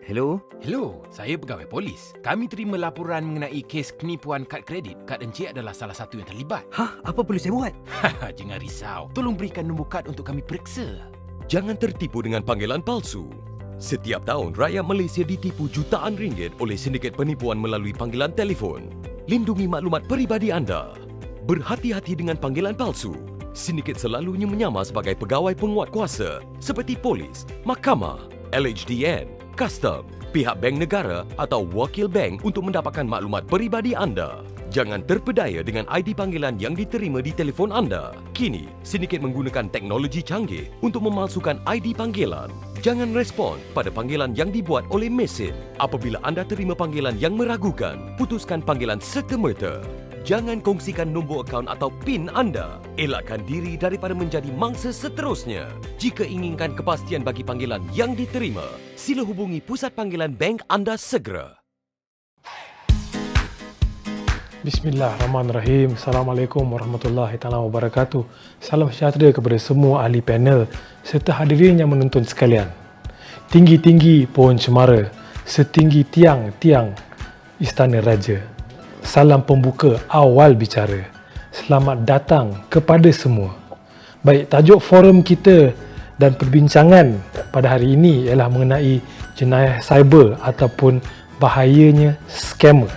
Hello? Hello, saya pegawai polis. Kami terima laporan mengenai kes penipuan kad kredit. Kad Encik adalah salah satu yang terlibat. Hah? Apa perlu saya buat? Haha, jangan risau. Tolong berikan nombor kad untuk kami periksa. Jangan tertipu dengan panggilan palsu. Setiap tahun, rakyat Malaysia ditipu jutaan ringgit oleh sindiket penipuan melalui panggilan telefon. Lindungi maklumat peribadi anda. Berhati-hati dengan panggilan palsu. Sindiket selalunya menyamar sebagai pegawai penguat kuasa seperti polis, mahkamah, LHDN, custom, pihak bank negara atau wakil bank untuk mendapatkan maklumat peribadi anda. Jangan terpedaya dengan ID panggilan yang diterima di telefon anda. Kini, sindiket menggunakan teknologi canggih untuk memalsukan ID panggilan. Jangan respon pada panggilan yang dibuat oleh mesin. Apabila anda terima panggilan yang meragukan, putuskan panggilan serta-merta. Jangan kongsikan nombor akaun atau PIN anda. Elakkan diri daripada menjadi mangsa seterusnya. Jika inginkan kepastian bagi panggilan yang diterima, sila hubungi pusat panggilan bank anda segera. Bismillahirrahmanirrahim. Assalamualaikum warahmatullahi taala wabarakatuh. Salam sejahtera kepada semua ahli panel serta hadirin yang menonton sekalian. Tinggi-tinggi pohon cemara, setinggi tiang-tiang istana raja. Salam pembuka awal bicara. Selamat datang kepada semua. Baik, tajuk forum kita dan perbincangan pada hari ini ialah mengenai jenayah cyber ataupun bahayanya scammer.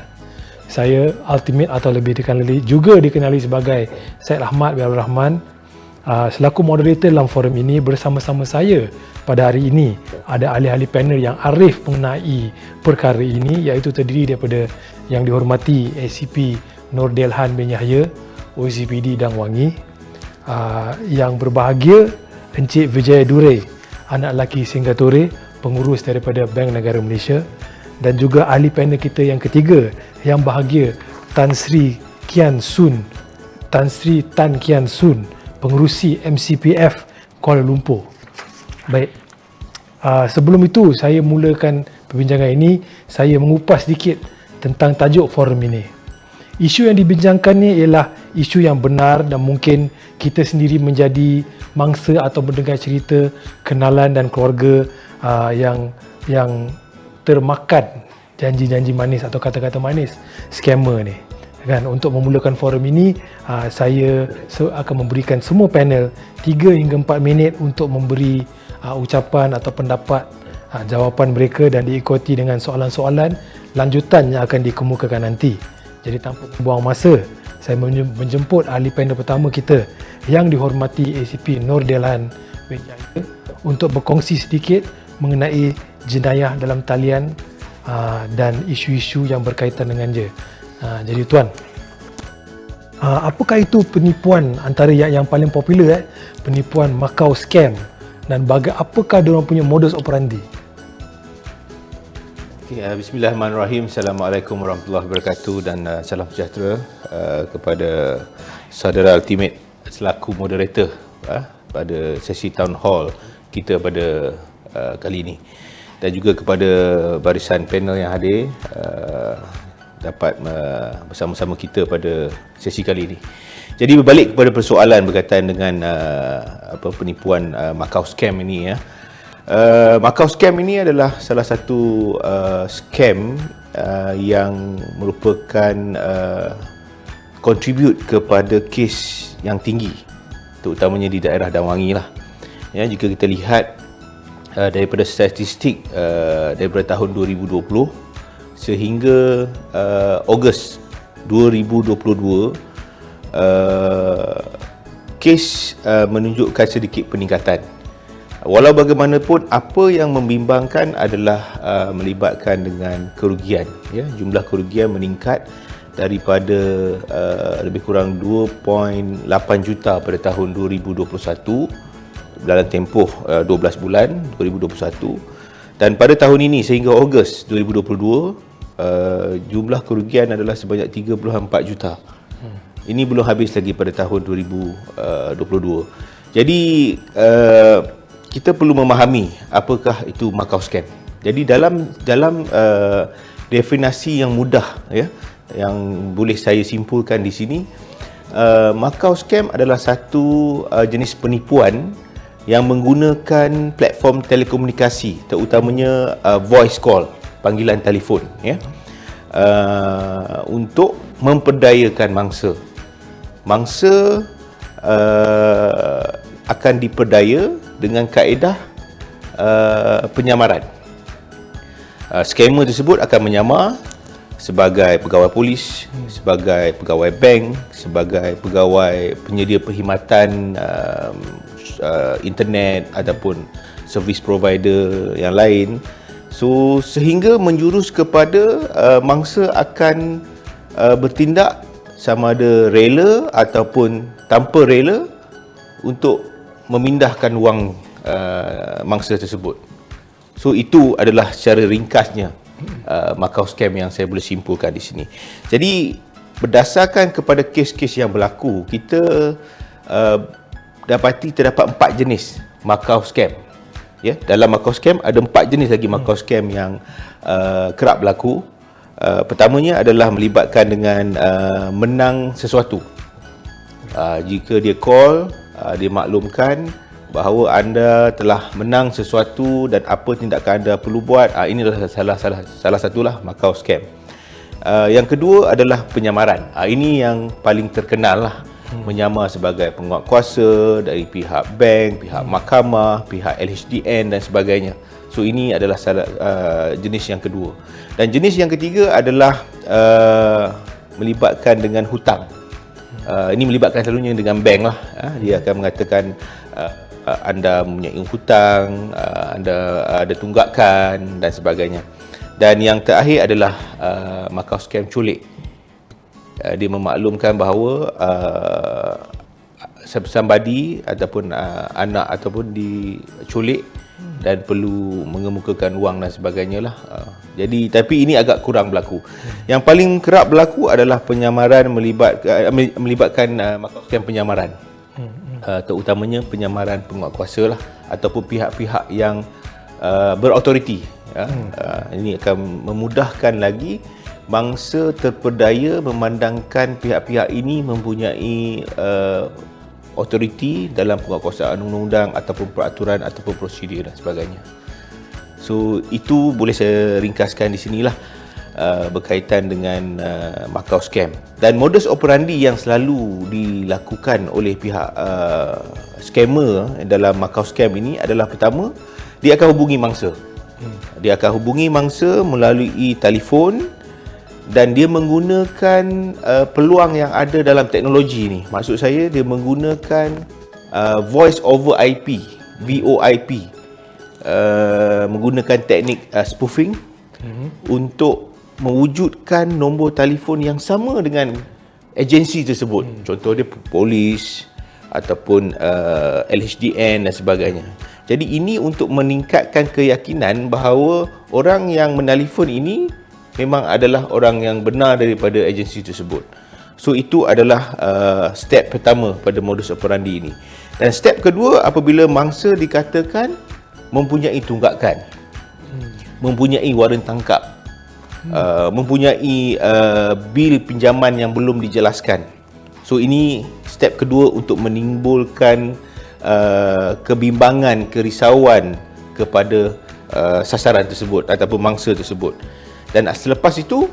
Saya Ultimate atau lebih dikenali sebagai Syed Ahmad bin Abdul Rahman, selaku moderator dalam forum ini. Bersama-sama saya pada hari ini ada ahli-ahli panel yang arif mengenai perkara ini, iaitu terdiri daripada yang dihormati ACP Nur Delhan bin Yahya, OCPD Dang Wangi, yang berbahagia Encik Vijay Dure, anak lelaki Singapura, pengurus daripada Bank Negara Malaysia, dan juga ahli panel kita yang ketiga yang bahagia Tan Sri Tan Kian Sun, pengerusi MCPF Kuala Lumpur. Baik, sebelum itu saya mulakan perbincangan ini, saya mengupas sedikit tentang tajuk forum ini. Isu yang dibincangkan ni ialah isu yang benar dan mungkin kita sendiri menjadi mangsa atau mendengar cerita kenalan dan keluarga yang termakan janji-janji manis atau kata-kata manis scammer ni. Kan, untuk memulakan forum ini, saya akan memberikan semua panel 3 hingga 4 minit untuk memberi ucapan atau pendapat, jawapan mereka, dan diikuti dengan soalan-soalan lanjutan yang akan dikemukakan nanti. Jadi tanpa membuang masa, saya menjemput ahli panel pertama kita yang dihormati ACP Nur Delhan bin Yahya untuk berkongsi sedikit mengenai jenayah dalam talian dan isu-isu yang berkaitan dengan dia. Jadi tuan, apakah itu penipuan antara yang paling popular, penipuan Macau scam, dan apakah diorang punya modus operandi? Okay, Bismillahirrahmanirrahim. Assalamualaikum warahmatullahi wabarakatuh dan salam sejahtera kepada saudara Ultimate selaku moderator pada sesi town hall kita pada kali ini, dan juga kepada barisan panel yang hadir dapat bersama-sama kita pada sesi kali ini. Jadi berbalik kepada persoalan berkaitan dengan penipuan Macau scam ini ya. Macau scam ini adalah salah satu scam yang merupakan contribute kepada kes yang tinggi, terutamanya di daerah Dang Wangi lah. Ya, jika kita lihat daripada statistik daripada tahun 2020 sehingga Ogos 2022, kes menunjukkan sedikit peningkatan. Walau bagaimanapun, apa yang membimbangkan adalah melibatkan dengan kerugian. Ya, jumlah kerugian meningkat daripada lebih kurang 2.8 juta pada tahun 2021 dalam tempoh 12 bulan 2021, dan pada tahun ini sehingga Ogos 2022 jumlah kerugian adalah sebanyak 34 juta. Ini belum habis lagi pada tahun 2022. Jadi kita perlu memahami apakah itu Macau scam. Jadi dalam definisi yang mudah ya, yang boleh saya simpulkan di sini, Macau scam adalah satu jenis penipuan yang menggunakan platform telekomunikasi, terutamanya voice call, panggilan telefon, ya, untuk memperdayakan mangsa. Mangsa akan diperdaya dengan kaedah penyamaran. Skamer tersebut akan menyamar sebagai pegawai polis, sebagai pegawai bank, sebagai pegawai penyedia perkhidmatan internet ataupun service provider yang lain. So sehingga menjurus kepada mangsa akan bertindak sama ada rela ataupun tanpa rela untuk memindahkan wang mangsa tersebut. So itu adalah secara ringkasnya Macau scam yang saya boleh simpulkan di sini. Jadi berdasarkan kepada kes-kes yang berlaku, kita dapati terdapat 4 jenis Macau scam. Ya, dalam Macau scam ada 4 jenis lagi Macau scam yang kerap berlaku. Pertamanya adalah melibatkan dengan menang sesuatu. Jika dia call, dia maklumkan bahawa anda telah menang sesuatu dan apa tindakan anda perlu buat. Ini adalah salah satulah Macau scam. Yang kedua adalah penyamaran. Ini yang paling terkenal lah. Menyamar sebagai penguatkuasa dari pihak bank, pihak mahkamah, pihak LHDN dan sebagainya. So ini adalah jenis yang kedua. Dan jenis yang ketiga adalah melibatkan dengan hutang. Ini melibatkan selalunya dengan bank lah. Dia akan mengatakan anda mempunyai hutang, anda ada tunggakan dan sebagainya. Dan yang terakhir adalah Macau scam culik. Dia memaklumkan bahawa somebody ataupun anak ataupun diculik dan perlu mengemukakan wang dan sebagainya lah. Jadi tapi ini agak kurang berlaku. Yang paling kerap berlaku adalah penyamaran melibatkan Macau scam penyamaran. Terutamanya penyamaran penguatkuasa lah ataupun pihak-pihak yang berautoriti. Ini akan memudahkan lagi mangsa terperdaya memandangkan pihak-pihak ini mempunyai autoriti dalam penguatkuasaan undang-undang ataupun peraturan ataupun prosedur dan sebagainya. So itu boleh saya ringkaskan di sinilah berkaitan dengan Macau scam. Dan modus operandi yang selalu dilakukan oleh pihak scammer dalam Macau scam ini adalah, pertama, dia akan hubungi mangsa. Dia akan hubungi mangsa melalui telefon dan dia menggunakan peluang yang ada dalam teknologi ni. Maksud saya dia menggunakan voice over IP, VoIP, menggunakan teknik spoofing untuk mewujudkan nombor telefon yang sama dengan agensi tersebut. Contoh dia polis ataupun LHDN dan sebagainya. Jadi ini untuk meningkatkan keyakinan bahawa orang yang menelefon ini memang adalah orang yang benar daripada agensi tersebut. So itu adalah step pertama pada modus operandi ini. Dan step kedua, apabila mangsa dikatakan mempunyai tunggakan, mempunyai waran tangkap, mempunyai bil pinjaman yang belum dijelaskan. So ini step kedua untuk menimbulkan kebimbangan, kerisauan kepada sasaran tersebut ataupun mangsa tersebut. Dan selepas itu,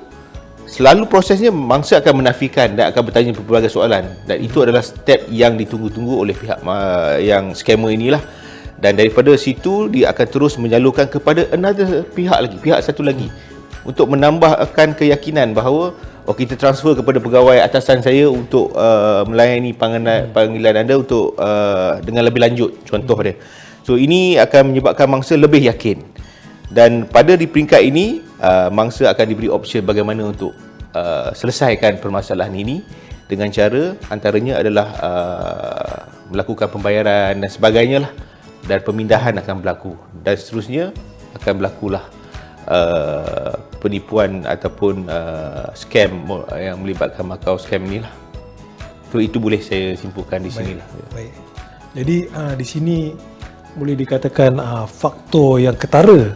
selalu prosesnya mangsa akan menafikan dan akan bertanya berbagai soalan. Dan itu adalah step yang ditunggu-tunggu oleh pihak yang scammer inilah. Dan daripada situ dia akan terus menyalurkan kepada pihak satu lagi untuk menambahkan keyakinan bahawa kita transfer kepada pegawai atasan saya untuk melayani panggilan anda untuk dengan lebih lanjut, contoh dia. So ini akan menyebabkan mangsa lebih yakin. Dan pada di peringkat ini mangsa akan diberi option bagaimana untuk selesaikan permasalahan ini dengan cara antaranya adalah melakukan pembayaran dan sebagainya lah, dan pemindahan akan berlaku dan seterusnya akan berlakulah penipuan ataupun scam yang melibatkan Macau scam inilah. So itu boleh saya simpulkan di sini lah. Baik. Jadi di sini boleh dikatakan faktor yang ketara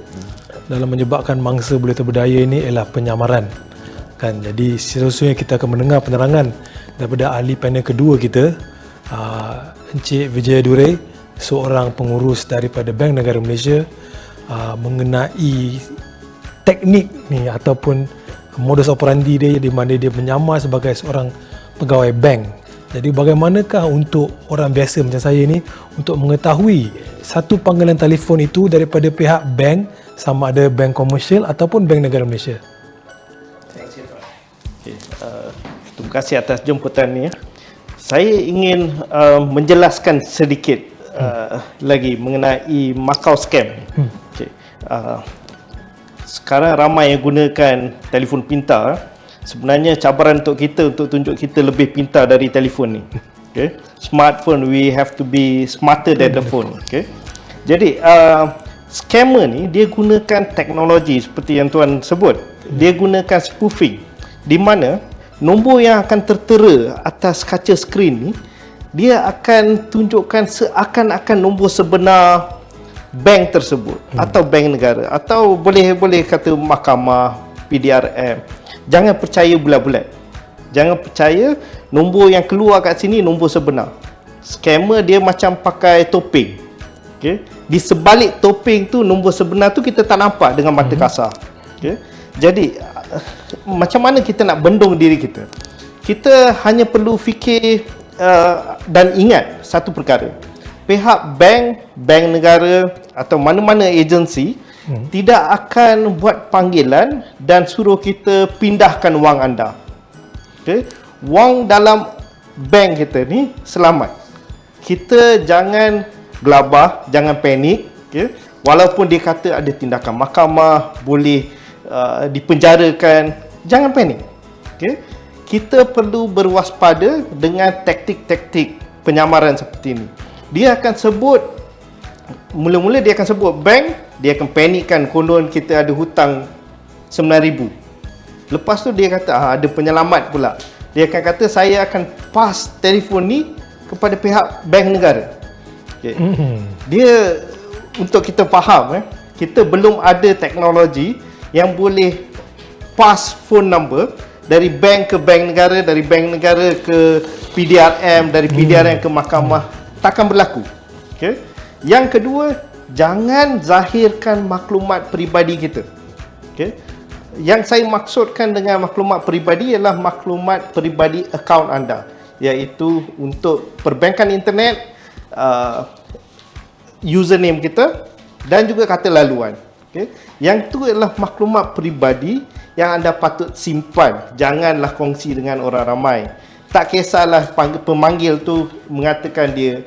dalam menyebabkan mangsa boleh terberdaya ini ialah penyamaran. Kan, jadi seterusnya kita akan mendengar penerangan daripada ahli panel kedua kita, Encik Vijaya Dure seorang pengurus daripada Bank Negara Malaysia mengenai teknik ni ataupun modus operandi dia di mana dia menyamar sebagai seorang pegawai bank. Jadi bagaimanakah untuk orang biasa macam saya ni untuk mengetahui satu panggilan telefon itu daripada pihak bank, sama ada bank komersial ataupun Bank Negara Malaysia? Terima kasih atas jemputan ni. Saya ingin menjelaskan sedikit lagi mengenai Macau scam. Okay. Sekarang ramai yang gunakan telefon pintar. Sebenarnya cabaran untuk kita untuk tunjuk kita lebih pintar dari telefon ni. Okay. Smartphone, we have to be smarter than the phone. Okay. Jadi scammer ni dia gunakan teknologi seperti yang tuan sebut. Dia gunakan spoofing, di mana nombor yang akan tertera atas kaca skrin ni dia akan tunjukkan seakan-akan nombor sebenar bank tersebut atau bank negara atau boleh kata mahkamah, PDRM. Jangan percaya bulat-bulat. Jangan percaya nombor yang keluar kat sini nombor sebenar. Scammer dia macam pakai topeng. Okay? Di sebalik topeng tu nombor sebenar tu kita tak nampak dengan mata kasar. Okay? Jadi macam mana kita nak bendung diri kita? Kita hanya perlu fikir dan ingat satu perkara. Pihak bank negara atau mana-mana agensi tidak akan buat panggilan dan suruh kita pindahkan wang anda. Okay? Wang dalam bank kita ni selamat. Kita jangan gelabah, jangan panik. Okay? Walaupun dia kata ada tindakan mahkamah, boleh dipenjarakan, jangan panik. Okay? Kita perlu berwaspada dengan taktik-taktik penyamaran seperti ini. Dia akan sebut, mula-mula dia akan sebut bank, dia akan panikkan konon kita ada hutang 9,000. Lepas tu dia kata ada penyelamat pula. Dia akan kata saya akan pass telefon ni kepada pihak bank negara. Okay. Dia, untuk kita faham, kita belum ada teknologi yang boleh pass phone number dari bank ke bank negara, dari bank negara ke PDRM, dari PDRM ke mahkamah. Takkan berlaku. Okay. Yang kedua, jangan zahirkan maklumat peribadi kita. Okay. Yang saya maksudkan dengan maklumat peribadi ialah maklumat peribadi akaun anda, iaitu untuk perbankan internet, username kita dan juga kata laluan. Okay. Yang tu adalah maklumat peribadi yang anda patut simpan. Janganlah kongsi dengan orang ramai. Tak kisahlah pemanggil tu mengatakan dia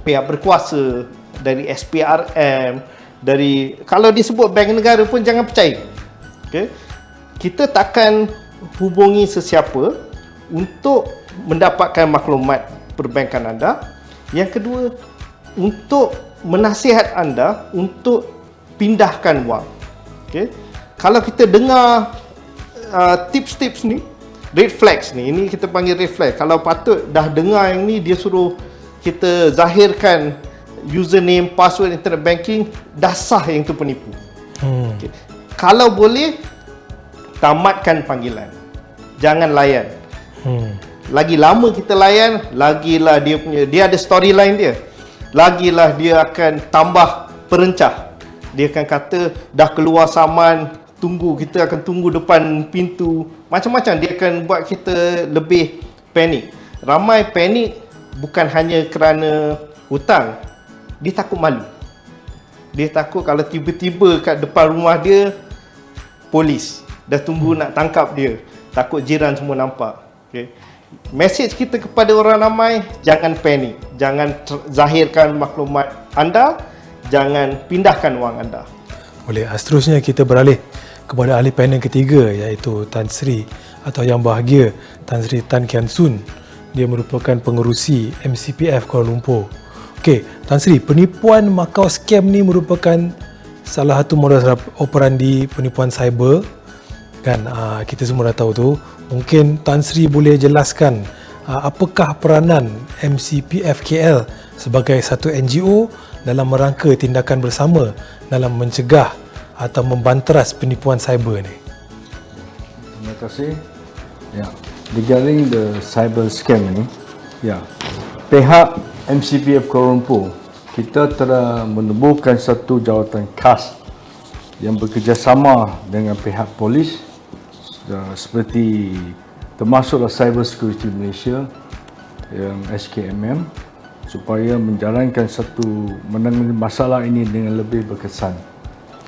pihak berkuasa, dari SPRM, dari, kalau disebut bank negara pun jangan percaya. Okay. Kita takkan hubungi sesiapa untuk mendapatkan maklumat perbankan anda. Yang kedua, untuk menasihat anda untuk pindahkan wang. Okay. Kalau kita dengar tips-tips ni, red flags ni, ini kita panggil red flag. Kalau patut dah dengar yang ni, dia suruh kita zahirkan username, password internet banking, dah sah yang tu penipu. Okay. Kalau boleh, tamatkan panggilan. Jangan layan. Lagi lama kita layan, lagilah dia ada storyline dia. Lagilah dia akan tambah perencah. Dia akan kata dah keluar saman, tunggu, kita akan tunggu depan pintu. Macam-macam dia akan buat kita lebih panik. Ramai panik bukan hanya kerana hutang. Dia takut malu. Dia takut kalau tiba-tiba kat depan rumah dia polis dah tunggu nak tangkap dia. Takut jiran semua nampak. Okay. Mesej kita kepada orang ramai, jangan panik. Jangan zahirkan maklumat anda. Jangan pindahkan wang anda. Boleh. Seterusnya kita beralih kepada ahli panel ketiga, iaitu Tan Sri atau yang bahagia Tan Sri Tan Kian Soon. Dia merupakan pengerusi MCPF Kuala Lumpur. Okey, Tan Sri, penipuan Macau scam ni merupakan salah satu modus operandi penipuan cyber. Kan kita semua dah tahu tu. Mungkin Tan Sri boleh jelaskan apakah peranan MCPF KL sebagai satu NGO dalam merangka tindakan bersama dalam mencegah atau membanteras penipuan cyber ni. Terima kasih. Ya, regarding the cyber scam ini, ya, pihak MCPF Kuala Lumpur kita telah menubuhkan satu jawatan khas yang bekerjasama dengan pihak polis seperti termasuklah Cyber Security Malaysia yang SKMM supaya menjalankan menangani masalah ini dengan lebih berkesan.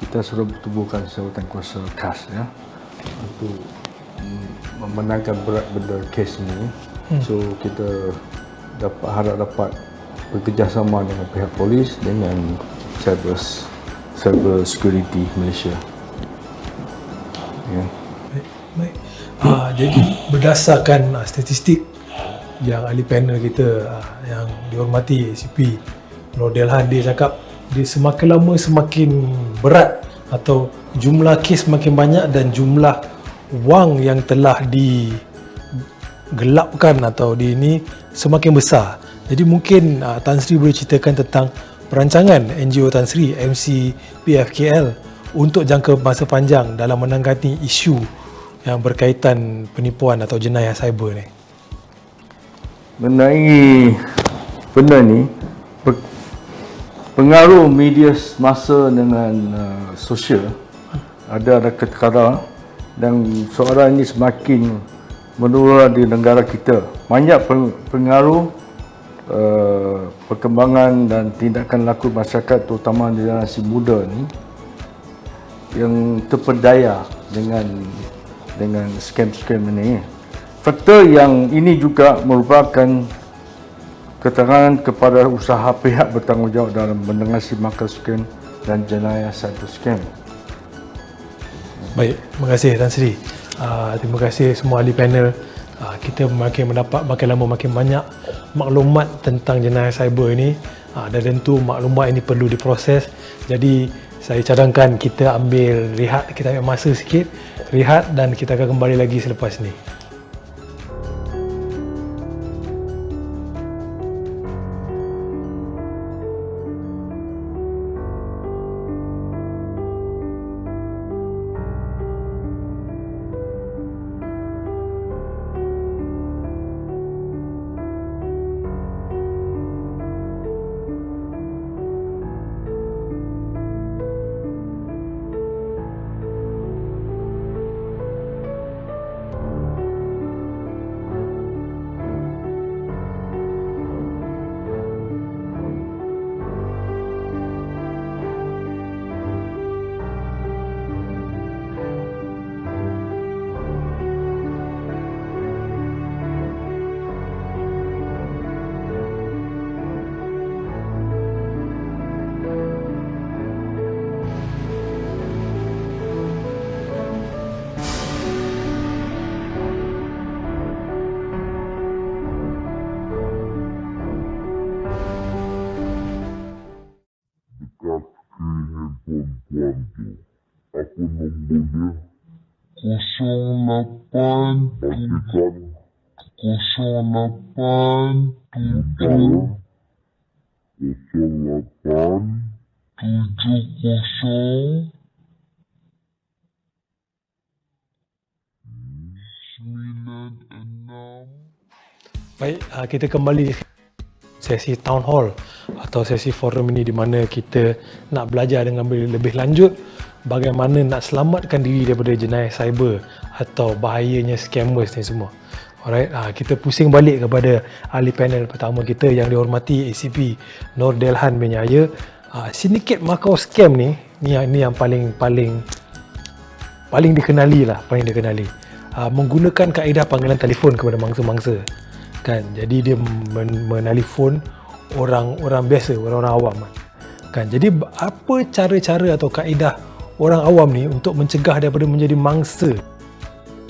Kita sudah bertubuhkan jawatan kuasa khas ya untuk memenangkan berat benda kes ini. So kita harap dapat bekerjasama dengan pihak polis dengan Cyber Security Malaysia. Ya. Baik. Jadi berdasarkan statistik yang ahli panel kita yang dihormati ACP Nur Delhan, dia cakap dia semakin lama semakin berat atau jumlah kes semakin banyak dan jumlah wang yang telah digelapkan atau ini semakin besar. Jadi mungkin Tan Sri boleh ceritakan tentang perancangan NGO Tan Sri MCPFKL untuk jangka masa panjang dalam menangani isu yang berkaitan penipuan atau jenayah cyber ni. Mengenai benda ni, pengaruh media masa dengan sosial ada ketara dan soalan ini semakin menular di negara kita. Banyak pengaruh perkembangan dan tindakan laku masyarakat terutama di generasi muda ni yang terpedaya dengan scam-scam ini. Faktor yang ini juga merupakan keterangan kepada usaha pihak bertanggungjawab dalam menangani makar scam dan jenayah cyber scam. Baik, terima kasih Tan Sri. Terima kasih semua ahli panel. Kita makin mendapat makin lama makin banyak maklumat tentang jenayah cyber ini, dan tentu maklumat ini perlu diproses. Jadi saya cadangkan kita ambil rehat, kita ambil masa sikit rehat dan kita akan kembali lagi selepas ini. Baik, kita kembali sesi town hall atau sesi forum ini di mana kita nak belajar dengan lebih lanjut bagaimana nak selamatkan diri daripada jenayah cyber atau bahayanya scammers ni semua. Alright, kita pusing balik kepada ahli panel pertama kita yang dihormati ACP Nur Delhan bin Yahya. Sindiket Macau scam ni yang paling dikenali lah, menggunakan kaedah panggilan telefon kepada mangsa-mangsa. Kan, jadi dia menelefon orang biasa, orang awam kan. Jadi apa cara-cara atau kaedah orang awam ni untuk mencegah daripada menjadi mangsa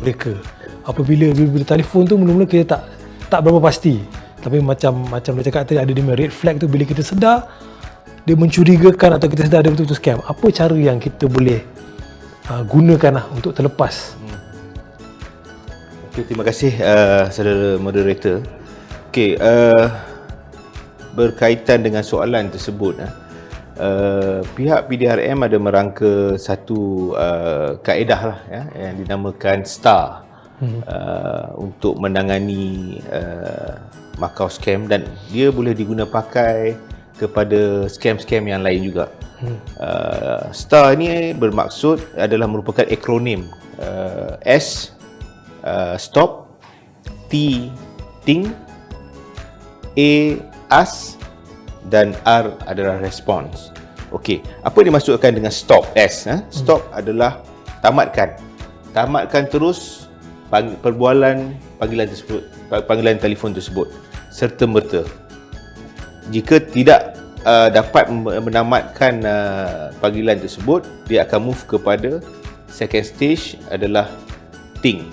mereka? Apabila telefon tu mula-mula kita tak berapa pasti, tapi macam dia cakap tadi, ada dia red flag tu. Bila kita sedar dia mencurigakan atau kita sedar dia betul-betul scam, apa cara yang kita boleh gunakan untuk terlepas? Okay, terima kasih saudara moderator. Okay, berkaitan dengan soalan tersebut, pihak PDRM ada merangka satu kaedah lah, yang dinamakan STAR untuk menangani Macau scam, dan dia boleh diguna pakai kepada scam-scam yang lain juga. STAR ni bermaksud adalah merupakan akronim. S stop, T think, A ask dan R adalah response. Okey, apa dimaksudkan dengan stop? S, stop adalah tamatkan. Tamatkan terus panggilan tersebut, panggilan telefon tersebut serta merta. Jika tidak dapat menamatkan panggilan tersebut, dia akan move kepada second stage adalah think.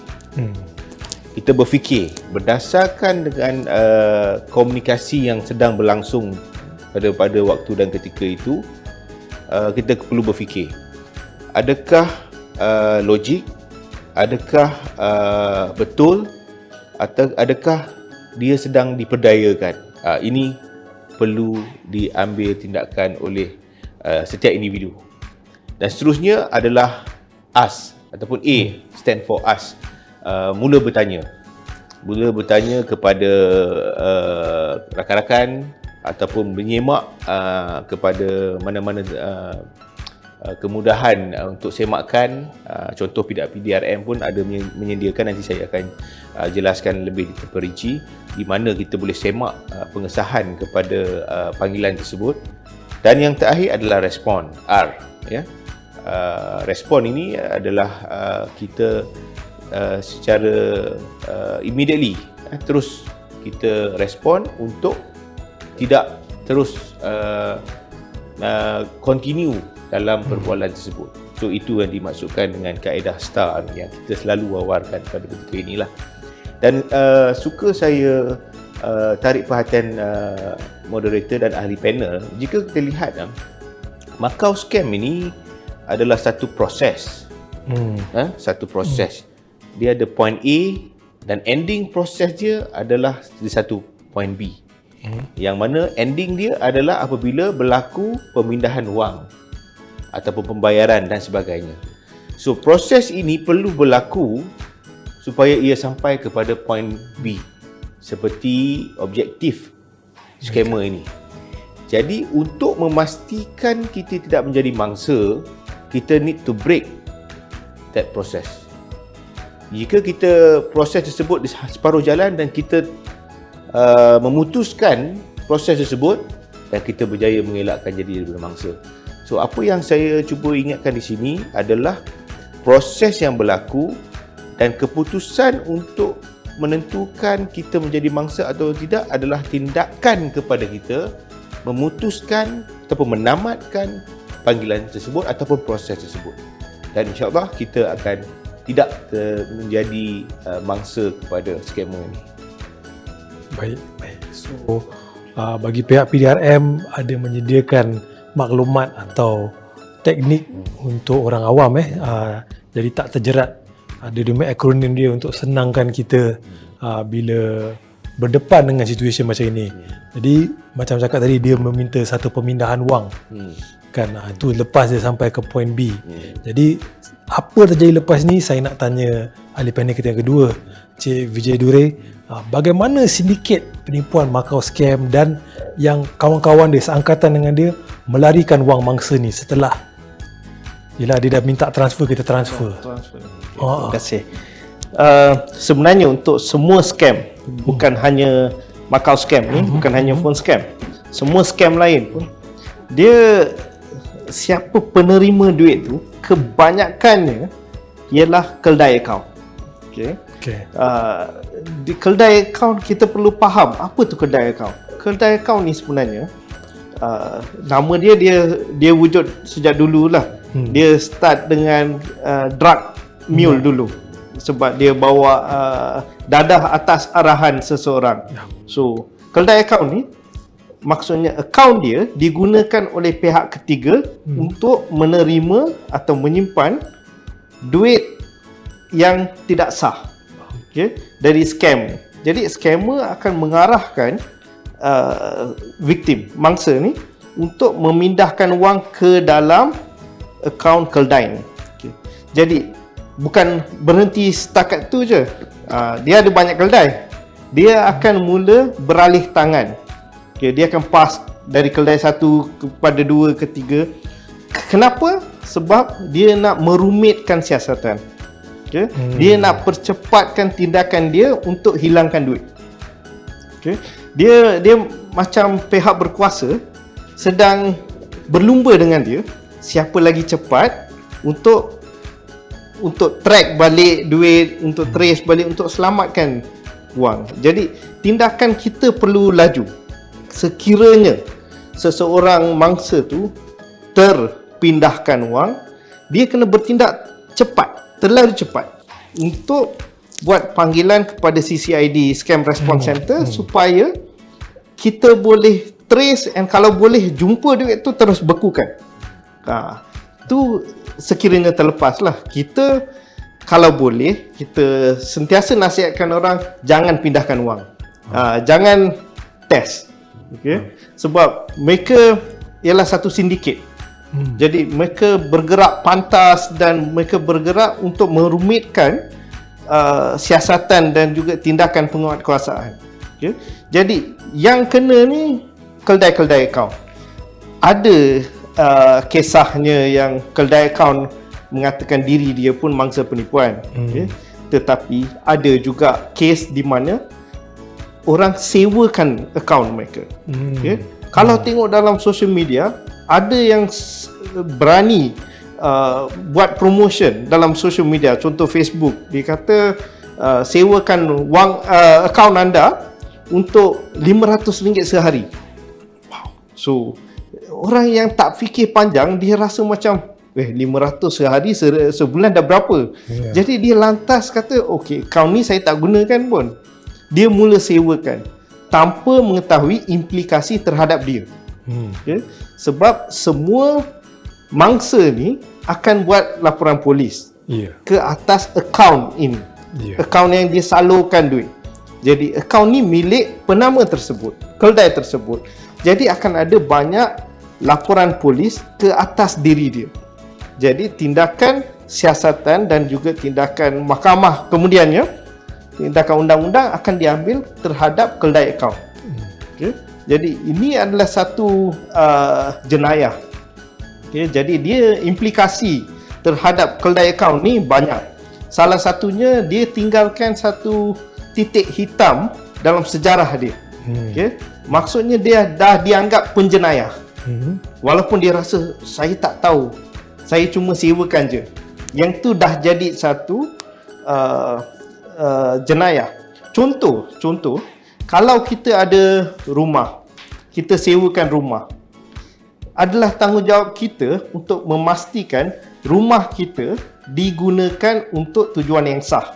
Kita berfikir berdasarkan dengan komunikasi yang sedang berlangsung pada waktu dan ketika itu. Kita perlu berfikir, adakah logik, adakah betul, atau adakah dia sedang diperdayakan. Ini perlu diambil tindakan oleh setiap individu. Dan seterusnya adalah ask ataupun A stand for ask. Mula bertanya kepada rakan-rakan ataupun menyemak kepada mana-mana kemudahan untuk semakan. Contoh PDRM pun ada menyediakan, nanti saya akan jelaskan lebih terperinci di mana kita boleh semak pengesahan kepada panggilan tersebut. Dan yang terakhir adalah respon, R, ya. Respon ini adalah kita secara immediately terus kita respon untuk tidak terus continue dalam perbualan tersebut. So itu yang dimaksudkan dengan kaedah STAR yang kita selalu wawarkan pada ketika inilah. Dan suka saya tarik perhatian moderator dan ahli panel, jika kita lihat Macau scam ini adalah satu proses. Satu proses. Dia ada point A dan ending proses dia adalah di satu point B. Yang mana ending dia adalah apabila berlaku pemindahan wang ataupun pembayaran dan sebagainya. So proses ini perlu berlaku supaya ia sampai kepada point B, seperti objektif skema ini. Jadi untuk memastikan kita tidak menjadi mangsa, kita need to break that process. Jika kita proses tersebut di separuh jalan dan kita memutuskan proses tersebut dan kita berjaya mengelakkan jadi bermangsa. So apa yang saya cuba ingatkan di sini adalah proses yang berlaku dan keputusan untuk menentukan kita menjadi mangsa atau tidak adalah tindakan kepada kita memutuskan ataupun menamatkan panggilan tersebut ataupun proses tersebut. Dan insya-Allah kita akan tidak menjadi mangsa kepada skema ini. Baik. So bagi pihak PDRM ada menyediakan maklumat atau teknik untuk orang awam jadi tak terjerat. Ada akronim dia untuk senangkan kita bila berdepan dengan situasi macam ini. Jadi macam cakap tadi, dia meminta satu pemindahan wang. Kan itu lepas dia sampai ke point B. Jadi apa terjadi lepas ni, saya nak tanya ahli panel kita yang kedua, Cik Vijay Dure, bagaimana sindiket penipuan Macau scam dan yang kawan-kawan dia seangkatan dengan dia melarikan wang mangsa ni setelah dia dah minta transfer, kita transfer. Terima kasih. Sebenarnya untuk semua scam, bukan hanya Macau scam ni, bukan hanya phone scam, semua scam lain pun, dia siapa penerima duit tu kebanyakannya ialah keldai akaun. Di keldai akaun kita perlu faham apa tu keldai akaun. Keldai akaun ni sebenarnya nama dia wujud sejak dululah. Dia start dengan drug mule dulu, sebab dia bawa dadah atas arahan seseorang. So keldai akaun ni maksudnya akaun dia digunakan oleh pihak ketiga untuk menerima atau menyimpan duit yang tidak sah, dari scam. Jadi scammer akan mengarahkan victim, mangsa ni, untuk memindahkan wang ke dalam akaun keldai ni. Jadi bukan berhenti setakat tu je. Dia ada banyak keldai. Dia akan mula beralih tangan. Dia akan pass dari keldai satu kepada dua, ketiga. Kenapa? Sebab dia nak merumitkan siasatan. Okay? Dia nak percepatkan tindakan dia untuk hilangkan duit. Okay? Dia macam pihak berkuasa sedang berlumba dengan dia, siapa lagi cepat untuk track balik duit, untuk trace balik, untuk selamatkan wang. Jadi tindakan kita perlu laju. Sekiranya seseorang mangsa tu terpindahkan wang, dia kena bertindak cepat, terlalu cepat, untuk buat panggilan kepada CCID, Scam Response Center, supaya kita boleh trace, and kalau boleh jumpa duit tu terus bekukan. Tu sekiranya terlepas lah. Kita kalau boleh, kita sentiasa nasihatkan orang jangan pindahkan wang, jangan test. Okay? Sebab mereka ialah satu sindiket. Jadi mereka bergerak pantas dan mereka bergerak untuk merumitkan siasatan dan juga tindakan penguatkuasaan. Okay? Jadi yang kena ni keldai-keldai akaun. Ada kisahnya yang keldai akaun mengatakan diri dia pun mangsa penipuan. Okay? Tetapi ada juga kes di mana orang sewakan akaun mereka. Okay? Kalau tengok dalam social media, ada yang berani buat promotion dalam social media. Contoh Facebook, dia kata sewakan wang akaun anda untuk RM500 sehari. Wow. So orang yang tak fikir panjang, dia rasa macam 500 sehari, sebulan dah berapa? Jadi dia lantas kata, okey, akaun ni saya tak gunakan pun. Dia mula sewakan tanpa mengetahui implikasi terhadap dia. Okay? Sebab semua mangsa ni akan buat laporan polis ke atas akaun ini. Akaun yang dia salurkan duit. Jadi akaun ni milik penama tersebut, keldai tersebut. Jadi akan ada banyak laporan polis ke atas diri dia. Jadi tindakan siasatan dan juga tindakan mahkamah kemudiannya, tindakan undang-undang akan diambil terhadap keldai akaun. Okay? Jadi ini adalah satu jenayah. Okay? Jadi dia implikasi terhadap keldai akaun ni banyak. Salah satunya dia tinggalkan satu titik hitam dalam sejarah dia. Okay? Maksudnya dia dah dianggap penjenayah. Walaupun dia rasa saya tak tahu, saya cuma sewakan je. Yang tu dah jadi satu jenayah. Contoh, kalau kita ada rumah, kita sewakan rumah, adalah tanggungjawab kita untuk memastikan rumah kita digunakan untuk tujuan yang sah.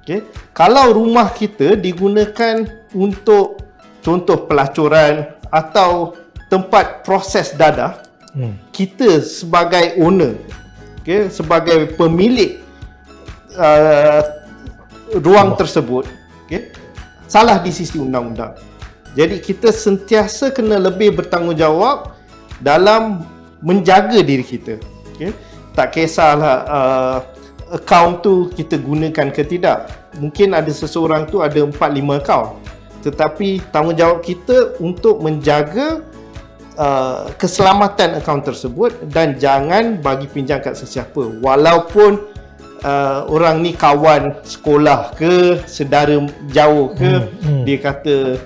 Okay? Kalau rumah kita digunakan untuk contoh pelacuran atau tempat proses dadah, kita sebagai owner, okay, sebagai pemilik ruang tersebut, okay, salah di sisi undang-undang. Jadi kita sentiasa kena lebih bertanggungjawab dalam menjaga diri kita. Okay? Tak kisahlah akaun tu kita gunakan ke tidak. Mungkin ada seseorang tu ada 4-5 akaun, tetapi tanggungjawab kita untuk menjaga keselamatan akaun tersebut dan jangan bagi pinjam kat sesiapa. Walaupun orang ni kawan sekolah ke, saudara jauh ke, dia kata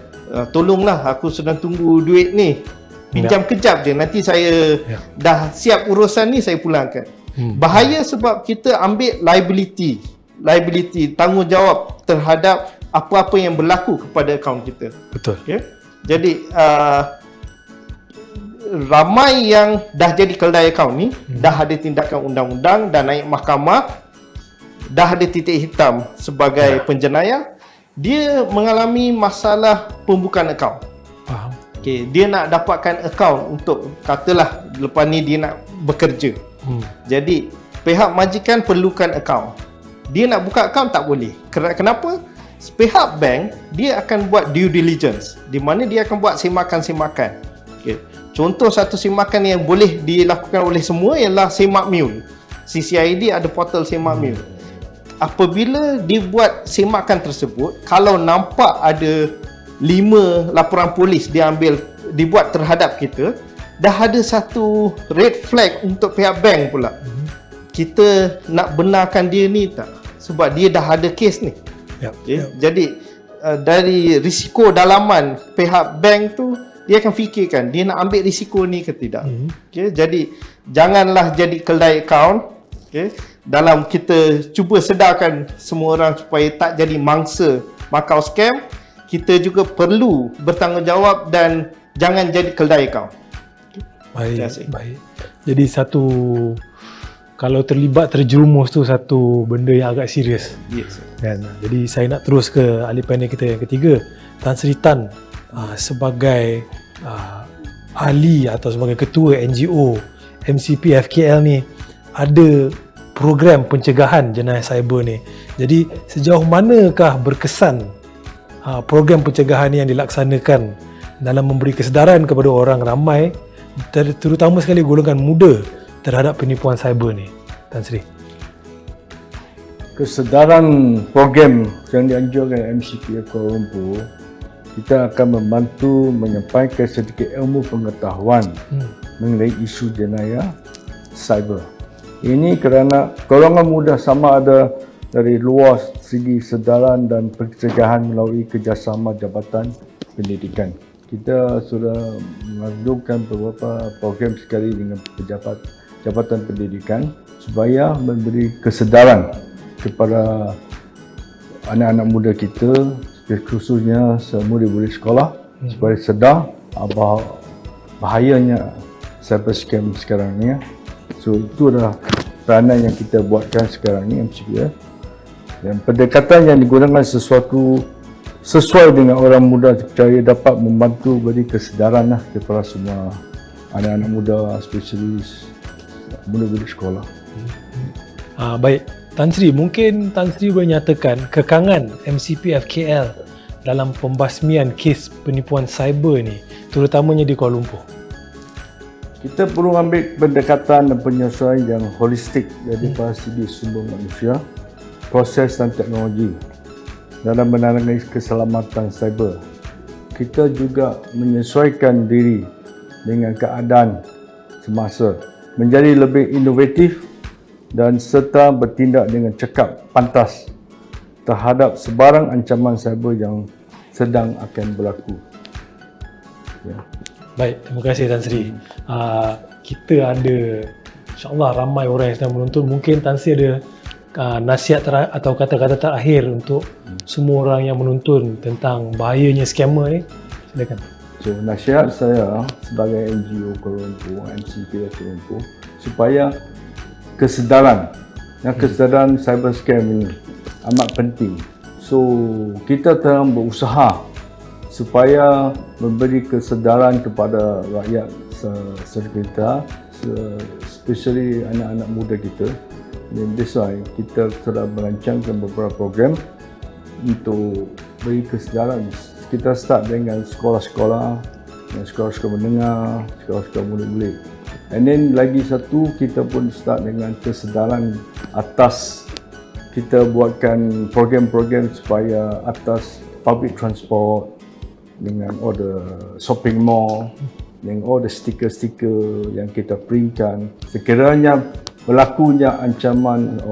tolonglah aku sedang tunggu duit ni, pinjam kejap je, nanti saya dah siap urusan ni saya pulangkan. Bahaya sebab kita ambil liability, tanggungjawab terhadap apa-apa yang berlaku kepada akaun kita. Betul. Okay? Jadi ramai yang dah jadi keldai akaun ni, dah ada tindakan undang-undang, dah naik mahkamah, dah ada titik hitam sebagai penjenayah, dia mengalami masalah pembukaan akaun. Faham. Okay, dia nak dapatkan akaun untuk, katalah lepas ni dia nak bekerja. Jadi pihak majikan perlukan akaun. Dia nak buka akaun tak boleh. Kenapa? Pihak bank dia akan buat due diligence, di mana dia akan buat semakan. Okay. Contoh satu semakan yang boleh dilakukan oleh semua ialah semak mule. CCID ada portal semak mule. Apabila dibuat semakan tersebut, kalau nampak ada 5 laporan polis dia ambil dibuat terhadap kita, dah ada satu red flag untuk pihak bank pula. Kita nak benarkan dia ni tak? Sebab dia dah ada kes ni. Yep. Okay? Jadi dari risiko dalaman pihak bank tu, dia akan fikirkan dia nak ambil risiko ni ke tidak. Okay? Jadi janganlah jadi keldai akaun. Okay? Dalam kita cuba sedarkan semua orang supaya tak jadi mangsa makau scam, kita juga perlu bertanggungjawab dan jangan jadi keldai akaun. Terima kasih. Baik. Jadi kalau terjerumus tu satu benda yang agak serius. Yes. Kan? Jadi saya nak terus ke ahli panel kita yang ketiga, Tan Sri Tan, sebagai ahli atau sebagai ketua NGO MCP FKL ni, ada program pencegahan jenayah cyber ni. Jadi sejauh manakah berkesan program pencegahan ni yang dilaksanakan dalam memberi kesedaran kepada orang ramai, terutama sekali golongan muda, terhadap penipuan cyber ni, Tan Sri? Kesedaran program yang dianjurkan MCP Kuala Lumpur, kita akan membantu menyampaikan sedikit ilmu pengetahuan mengenai isu jenayah cyber. Ini kerana golongan muda sama ada dari luar segi sedaran dan pencegahan melalui kerjasama Jabatan Pendidikan. Kita sudah melakukan beberapa program sekali dengan Jabatan Pendidikan supaya memberi kesedaran kepada anak-anak muda kita, khususnya murid-murid sekolah, supaya sedar bahayanya cyber scam sekarang ni. So itu adalah peranan yang kita buatkan sekarang ni MCP. Dan pendekatan yang digunakan sesuatu sesuai dengan orang muda supaya dapat membantu beri kesedaran kepada semua anak-anak muda, spesialis murid-murid sekolah. Baik, Tan Sri, mungkin Tan Sri boleh nyatakan kekangan MCP FKL dalam pembasmian kes penipuan cyber ni, terutamanya di Kuala Lumpur. Kita perlu ambil pendekatan dan penyesuaian yang holistik daripada segi sumber manusia, proses dan teknologi dalam menangani keselamatan cyber. Kita juga menyesuaikan diri dengan keadaan semasa, menjadi lebih inovatif dan serta bertindak dengan cekap pantas terhadap sebarang ancaman cyber yang sedang akan berlaku. Ya. Baik, terima kasih Tan Sri. Kita ada, insyaAllah ramai orang yang sedang menonton. Mungkin Tan Sri ada nasihat atau kata-kata terakhir untuk semua orang yang menonton tentang bahayanya scammer ni. Silakan. So, nasihat saya sebagai NGO Kuala Lumpur, MCP Kuala Lumpur, supaya kesedaran cyber scam ini amat penting. So, kita tengah berusaha supaya memberi kesedaran kepada rakyat sekitar, especially anak-anak muda kita. Dan that's why kita telah merancangkan beberapa program untuk beri kesedaran. Kita start dengan sekolah-sekolah, sekolah-sekolah menengah, sekolah-sekolah murid-murid. And then lagi satu, kita pun start dengan kesedaran atas. Kita buatkan program-program supaya atas public transport, dengan all the shopping mall, dengan all the stiker-stiker yang kita printkan. Sekiranya berlakunya ancaman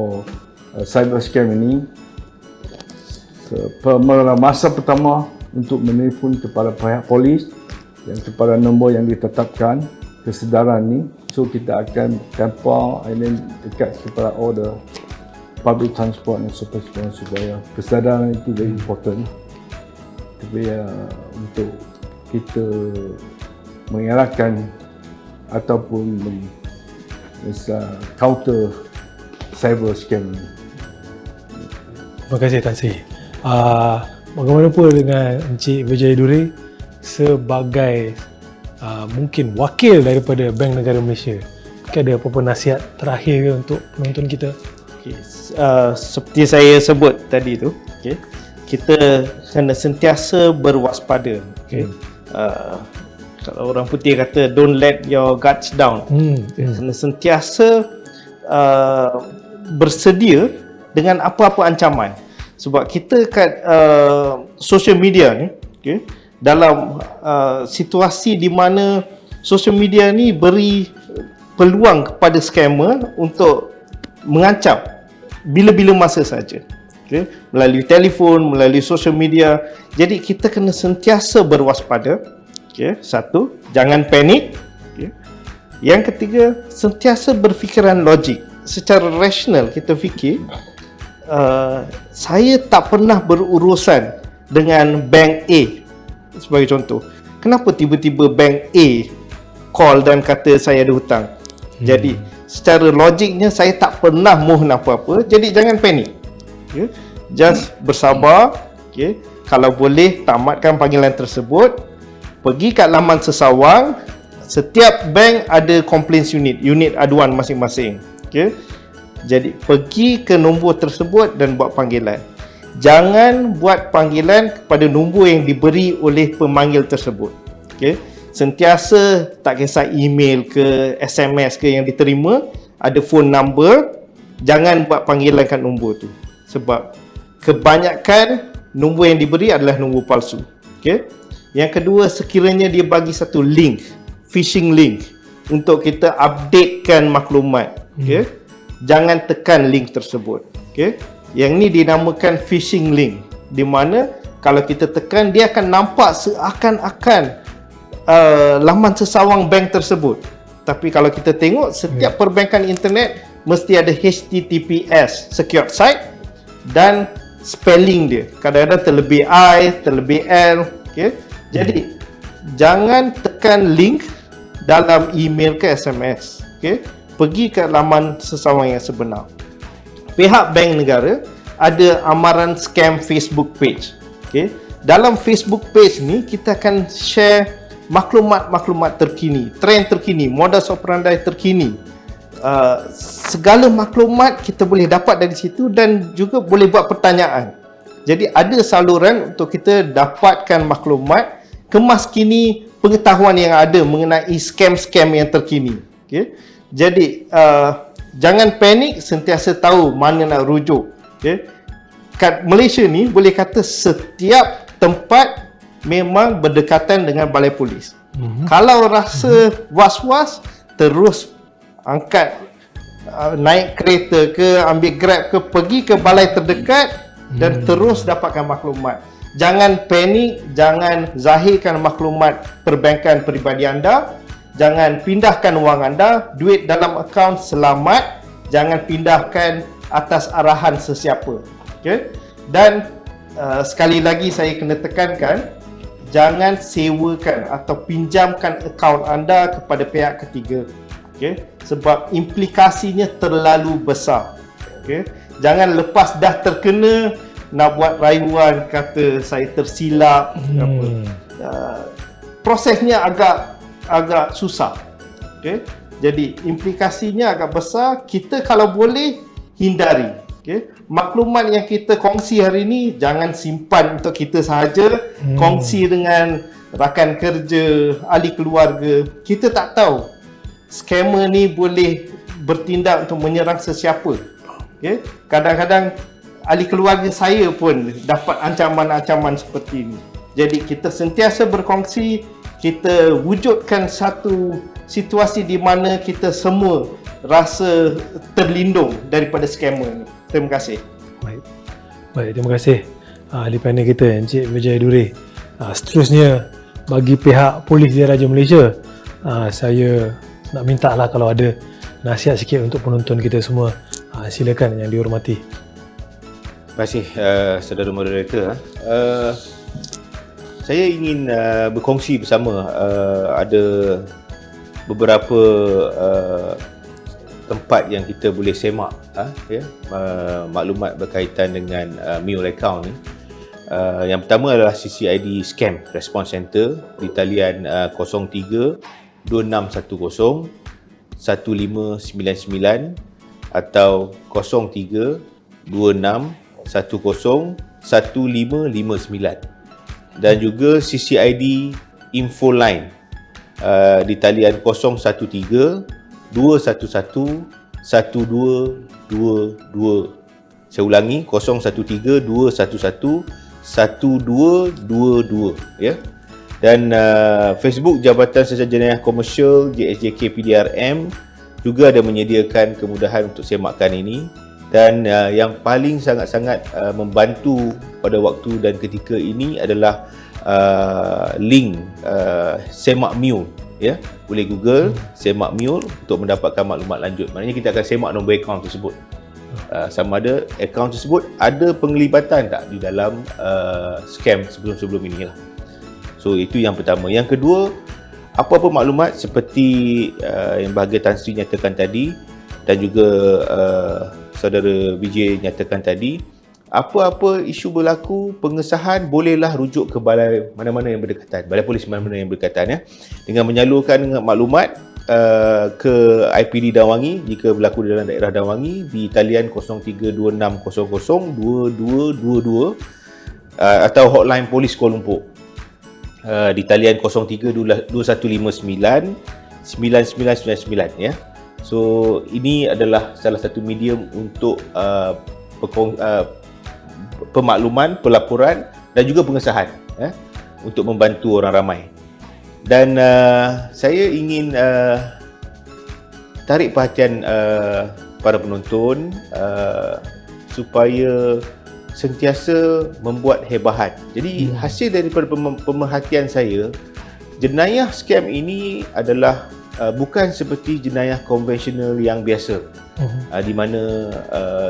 cyber scam ini, masa pertama untuk menelpon kepada pihak polis dan kepada nombor yang ditetapkan kesedaran ni. So kita akan tanpa dekat kepada all the public transport dan supaya kesedaran itu very important. Supaya untuk kita mengelakkan ataupun counter cyber scam. Terima kasih Tan Sri. Bagaimanapun dengan Encik Berjaya Duri sebagai mungkin wakil daripada Bank Negara Malaysia, ada apa-apa nasihat terakhir ke untuk penonton kita? Okay. Seperti saya sebut tadi tu, okay, kita kena sentiasa berwaspada. Okay. Kalau orang putih kata don't let your guards down. Kena sentiasa bersedia dengan apa-apa ancaman. Sebab kita kat social media ni, okay, dalam situasi di mana social media ni beri peluang kepada scammer untuk mengancam bila-bila masa saja. Okay? Melalui telefon, melalui social media. Jadi kita kena sentiasa berwaspada. Okay? Satu, jangan panik. Okay? Yang ketiga, sentiasa berfikiran logik. Secara rasional kita fikir, saya tak pernah berurusan dengan bank A sebagai contoh. Kenapa tiba-tiba bank A call dan kata saya ada hutang? Jadi secara logiknya saya tak pernah mohon apa-apa. Jadi jangan panik. Okay? Just bersabar. Okay? Kalau boleh tamatkan panggilan tersebut. Pergi kat laman sesawang. Setiap bank ada complaints unit aduan masing-masing. Okay? Jadi pergi ke nombor tersebut dan buat panggilan. Jangan buat panggilan kepada nombor yang diberi oleh pemanggil tersebut. Okay? Sentiasa, tak kisah email ke SMS ke yang diterima, ada phone number, jangan buat panggilan kat nombor tu. Sebab kebanyakan nombor yang diberi adalah nombor palsu. Okay? Yang kedua, sekiranya dia bagi satu link, phishing link, untuk kita updatekan maklumat. Okay? Jangan tekan link tersebut. Okay? Yang ni dinamakan phishing link, di mana kalau kita tekan, dia akan nampak seakan-akan laman sesawang bank tersebut. Tapi kalau kita tengok, setiap perbankan internet mesti ada HTTPS, secured site, dan spelling dia. Kadang-kadang terlebih I, terlebih L. Okay? Jadi jangan tekan link dalam email ke SMS. Okay? Pergi ke laman sesawang yang sebenar. Pihak bank negara ada amaran scam Facebook page. Okay? Dalam Facebook page ni kita akan share maklumat-maklumat terkini, trend terkini, modus operandi terkini. Segala maklumat kita boleh dapat dari situ dan juga boleh buat pertanyaan. Jadi ada saluran untuk kita dapatkan maklumat, kemas kini pengetahuan yang ada mengenai scam-scam yang terkini. Okay? Jadi jangan panik, sentiasa tahu mana nak rujuk. Okay? Kat Malaysia ni boleh kata setiap tempat memang berdekatan dengan balai polis. Kalau rasa was-was, terus angkat naik kereta ke, ambil Grab ke, pergi ke balai terdekat dan terus dapatkan maklumat. Jangan panik, jangan zahirkan maklumat perbankan peribadi anda, jangan pindahkan wang anda, duit dalam akaun selamat, jangan pindahkan atas arahan sesiapa. Okay? Dan sekali lagi saya kena tekankan, jangan sewakan atau pinjamkan akaun anda kepada pihak ketiga. Okay? Sebab implikasinya terlalu besar. Okay? Jangan lepas dah terkena nak buat rayuan kata saya tersilap. Prosesnya agak susah. Okay? Jadi implikasinya agak besar. Kita kalau boleh hindari. Okay? Maklumat yang kita kongsi hari ini jangan simpan untuk kita sahaja. Kongsi dengan rakan kerja, ahli keluarga. Kita tak tahu scammer ni boleh bertindak untuk menyerang sesiapa. Okay? Kadang-kadang ahli keluarga saya pun dapat ancaman-ancaman seperti ini. Jadi kita sentiasa berkongsi, kita wujudkan satu situasi di mana kita semua rasa terlindung daripada scammer ni. Terima kasih. Baik, terima kasih ahli panel kita Encik Vijay Dure. Seterusnya bagi pihak Polis Diraja Malaysia, saya nak minta lah kalau ada nasihat sikit untuk penonton kita semua. Silakan yang dihormati. Terima kasih saudara moderator. Saya ingin berkongsi bersama ada beberapa tempat yang kita boleh semak maklumat berkaitan dengan mule account ni. Yang pertama adalah CCID Scam Response Center di talian 03 2610 1599 atau 03 26 10 1559 dan juga CCID Info Line di talian 013 211 1222. Saya ulangi 013 211 1222 ya. Dan Facebook Jabatan Siasat Jenayah Komersial JSJK PDRM juga ada menyediakan kemudahan untuk semakan ini. Dan yang paling sangat-sangat membantu pada waktu dan ketika ini adalah link Semak Mule, ya. Boleh Google Semak Mule untuk mendapatkan maklumat lanjut. Maknanya kita akan semak nombor akaun tersebut. Sama ada akaun tersebut ada penglibatan tak di dalam scam sebelum-sebelum ini lah. So itu yang pertama. Yang kedua, apa-apa maklumat seperti yang bahagian Tan Sri nyatakan tadi dan juga saudara Vijay nyatakan tadi, apa-apa isu berlaku, pengesahan bolehlah rujuk ke balai mana-mana yang berdekatan, balai polis mana-mana yang berdekatan, ya, dengan menyalurkan maklumat ke IPD Dan Wangi jika berlaku dalam daerah Dan Wangi di talian 0326002222 atau hotline polis Kuala Lumpur di talian 0321599999, ya. So ini adalah salah satu medium untuk pemakluman, pelaporan dan juga pengesahan, ya, untuk membantu orang ramai. Dan saya ingin tarik perhatian para penonton supaya sentiasa membuat hebahan. Jadi hasil daripada pemerhatian saya, jenayah scam ini adalah bukan seperti jenayah konvensional yang biasa, di mana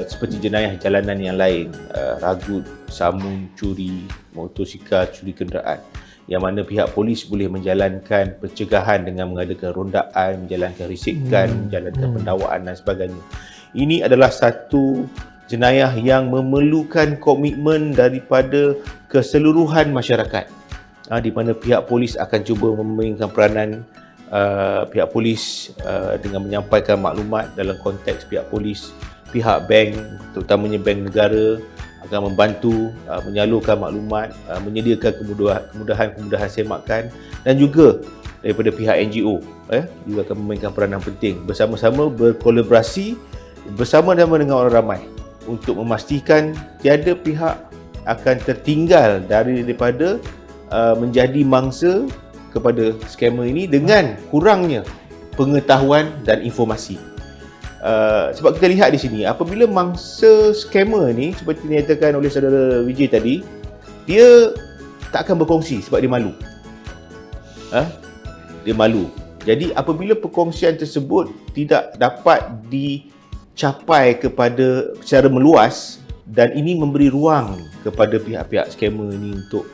seperti jenayah jalanan yang lain, ragut, samun, curi motosikal, curi kenderaan, yang mana pihak polis boleh menjalankan pencegahan dengan mengadakan rondaan, menjalankan risikan, menjalankan pendakwaan dan sebagainya. Ini adalah satu jenayah yang memerlukan komitmen daripada keseluruhan masyarakat, di mana pihak polis akan cuba memainkan peranan pihak polis dengan menyampaikan maklumat dalam konteks pihak polis, pihak bank, terutamanya bank negara akan membantu menyalurkan maklumat, menyediakan kemudahan semakan, dan juga daripada pihak NGO juga akan memainkan peranan penting, bersama-sama berkolaborasi bersama-sama dengan orang ramai untuk memastikan tiada pihak akan tertinggal daripada menjadi mangsa kepada skamer ini dengan kurangnya pengetahuan dan informasi. Sebab kita lihat di sini, apabila mangsa skamer ni seperti dinyatakan oleh saudara Vijay tadi, dia tak akan berkongsi sebab dia malu. Dia malu. Jadi apabila perkongsian tersebut tidak dapat dicapai kepada secara meluas, dan ini memberi ruang kepada pihak-pihak skamer ini untuk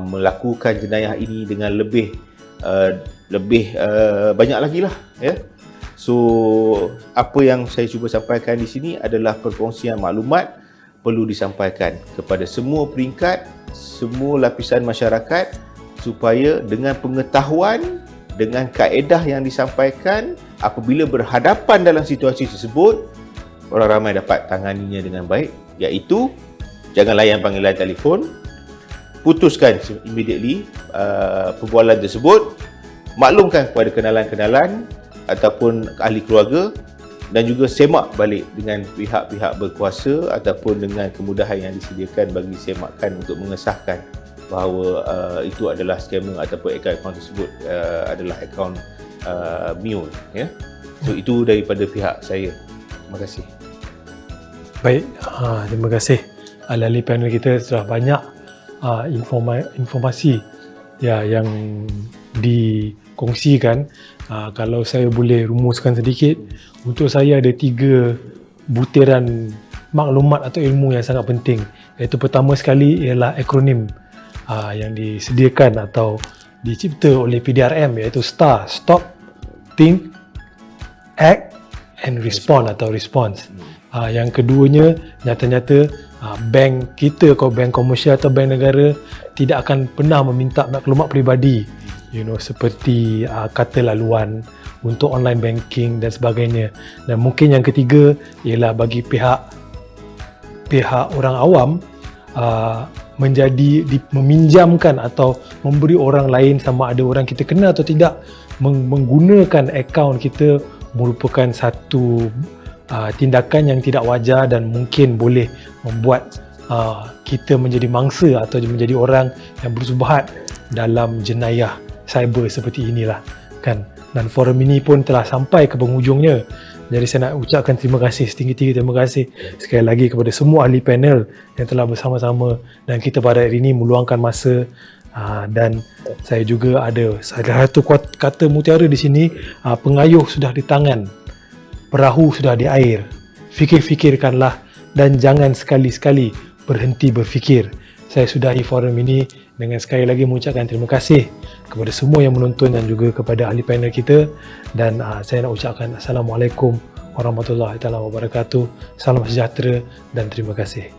melakukan jenayah ini dengan lebih banyak lagi lah, ya. So apa yang saya cuba sampaikan di sini adalah perkongsian maklumat perlu disampaikan kepada semua peringkat, semua lapisan masyarakat, supaya dengan pengetahuan, dengan kaedah yang disampaikan, apabila berhadapan dalam situasi tersebut, orang ramai dapat tanganinya dengan baik, iaitu jangan layan panggilan telefon, putuskan immediately perbualan tersebut, maklumkan kepada kenalan-kenalan ataupun ahli keluarga, dan juga semak balik dengan pihak-pihak berkuasa ataupun dengan kemudahan yang disediakan bagi semakan untuk mengesahkan bahawa itu adalah scammer ataupun akaun tersebut adalah akaun mule, ya. So itu daripada pihak saya. Terima kasih. Baik, terima kasih. Ahli panel kita sudah banyak informasi ya yang dikongsikan. Kalau saya boleh rumuskan sedikit, untuk saya ada 3 butiran maklumat atau ilmu yang sangat penting. Iaitu pertama sekali ialah akronim yang disediakan atau dicipta oleh PDRM, iaitu STAR, Stop, Think, Act and Respond atau Response. Yang keduanya, nyata-nyata bank kita, kalau bank komersial atau bank negara, tidak akan pernah meminta maklumat peribadi, seperti kata laluan untuk online banking dan sebagainya. Dan mungkin yang ketiga ialah bagi pihak orang awam meminjamkan atau memberi orang lain, sama ada orang kita kenal atau tidak, menggunakan akaun kita merupakan satu tindakan yang tidak wajar dan mungkin boleh membuat kita menjadi mangsa atau menjadi orang yang bersubhat dalam jenayah cyber seperti inilah kan. Dan forum ini pun telah sampai ke penghujungnya. Jadi saya nak ucapkan terima kasih, setinggi-tinggi terima kasih sekali lagi kepada semua ahli panel yang telah bersama-sama dan kita pada hari ini meluangkan masa. Dan saya juga ada salah satu kata mutiara di sini, pengayuh sudah di tangan, perahu sudah di air. Fikir-fikirkanlah dan jangan sekali-sekali berhenti berfikir. Saya sudahi forum ini dengan sekali lagi mengucapkan terima kasih kepada semua yang menonton dan juga kepada ahli panel kita. Dan saya nak ucapkan Assalamualaikum warahmatullahi wabarakatuh. Salam sejahtera dan terima kasih.